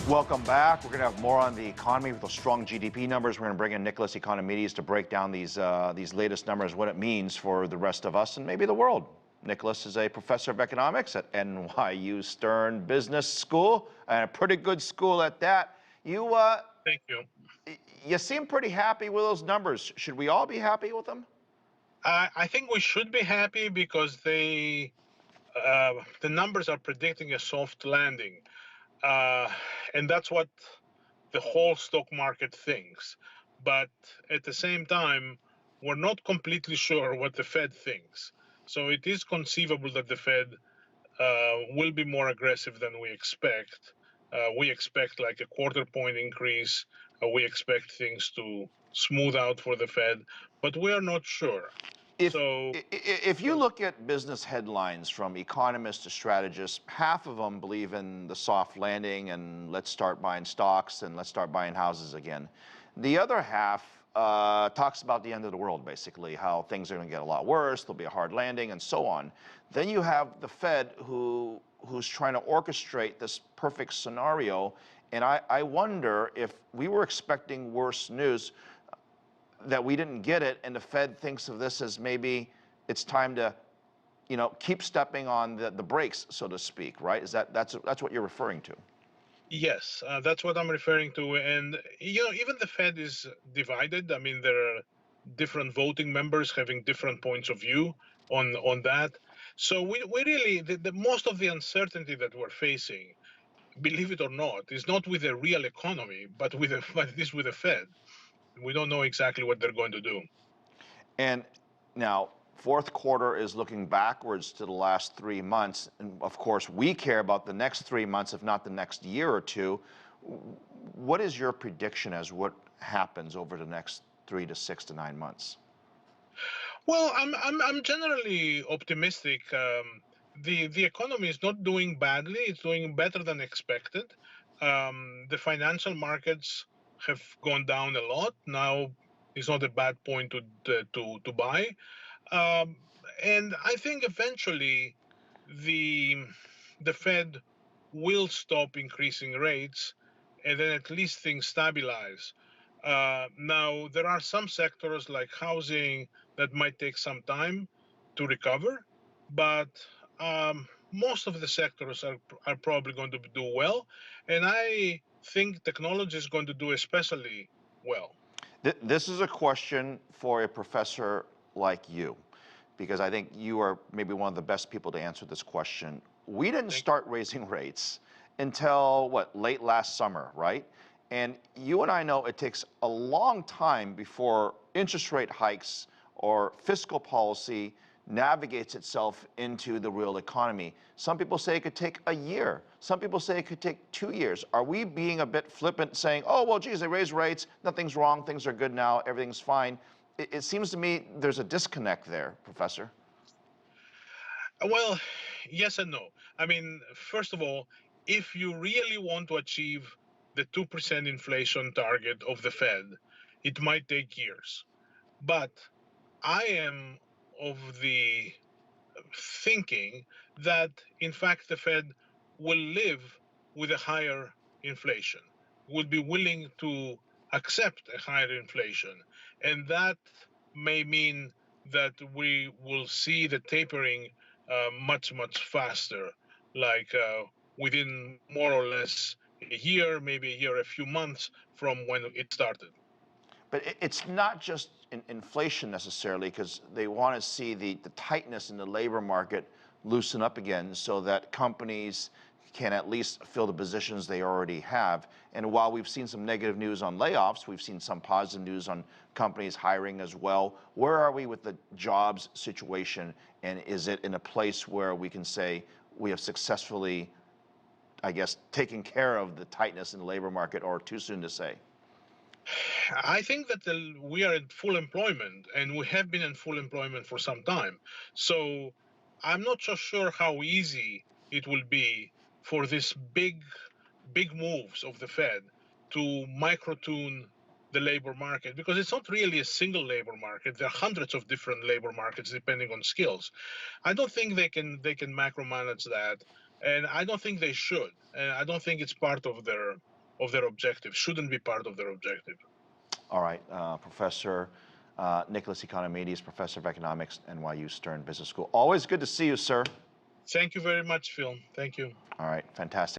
Welcome back. We're going to have more on the economy with those strong GDP numbers. We're going to bring in Nicholas Economides to break down these latest numbers, what it means for the rest of us and maybe the world. Nicholas is a professor of economics at NYU Stern Business School, and a pretty good school at that. Thank you. You seem pretty happy with those numbers. Should we all be happy with them? I think we should be happy because the numbers are predicting a soft landing, and that's what the whole stock market thinks. But at the same time, we're not completely sure what the Fed thinks. So it is conceivable that the Fed will be more aggressive than we expect. We expect like a quarter-point increase. We expect things to smooth out for the Fed, but we are not sure. If you look at business headlines from economists to strategists, half of them believe in the soft landing and let's start buying stocks and let's start buying houses again. The other half talks about the end of the world, basically, how things are going to get a lot worse, there'll be a hard landing, and so on. Then you have the Fed who's trying to orchestrate this perfect scenario, and I wonder if we were expecting worse news, that we didn't get it, and the Fed thinks of this as maybe it's time to, keep stepping on the brakes, so to speak, right? That's what you're referring to? Yes, that's what I'm referring to. And, even the Fed is divided. I mean, there are different voting members having different points of view on that. So we really, the most of the uncertainty that we're facing, believe it or not, is not with the real economy, but but it is with the Fed. We don't know exactly what they're going to do. And now, fourth quarter is looking backwards to the last 3 months. And of course, we care about the next 3 months, if not the next year or two. What is your prediction as what happens over the next 3 to 6 to 9 months? Well, I'm generally optimistic. The economy is not doing badly; it's doing better than expected. The financial markets have gone down a lot. Now is not a bad point to buy, and I think eventually the the Fed will stop increasing rates, and then at least things stabilize. Now, there are some sectors like housing that might take some time to recover, but most of the sectors are probably going to do well. And I think technology is going to do especially well. This is a question for a professor like you, because I think you are maybe one of the best people to answer this question. We didn't start raising rates until, what, late last summer, right? And you and I know it takes a long time before interest rate hikes or fiscal policy navigates itself into the real economy. Some people say it could take a year. Some people say it could take 2 years. Are we being a bit flippant saying, oh, well, geez, they raised rates, nothing's wrong, things are good now, everything's fine? It seems to me there's a disconnect there, Professor. Well, yes and no. I mean, first of all, if you really want to achieve the 2% inflation target of the Fed, it might take years. But I am of the thinking that, in fact, the Fed will live with a higher inflation, would be willing to accept a higher inflation. And that may mean that we will see the tapering much, much faster, like within more or less a year, maybe a year, a few months from when it started. But it's not just inflation necessarily, because they want to see the tightness in the labor market loosen up again so that companies can at least fill the positions they already have. And while we've seen some negative news on layoffs, we've seen some positive news on companies hiring as well. Where are we with the jobs situation? And is it in a place where we can say we have successfully, I guess, taken care of the tightness in the labor market, or too soon to say? I think that we are in full employment, and we have been in full employment for some time. So I'm not so sure how easy it will be for these big moves of the Fed to micro-tune the labor market, because it's not really a single labor market. There are hundreds of different labor markets depending on skills. I don't think they can macro manage that, and I don't think they should. And I don't think it's part of their of their objective, shouldn't be part of their objective. All right, Professor Nicholas Economides, Professor of Economics, NYU Stern Business School. Always good to see you, sir. Thank you very much, Phil. Thank you. All right, fantastic.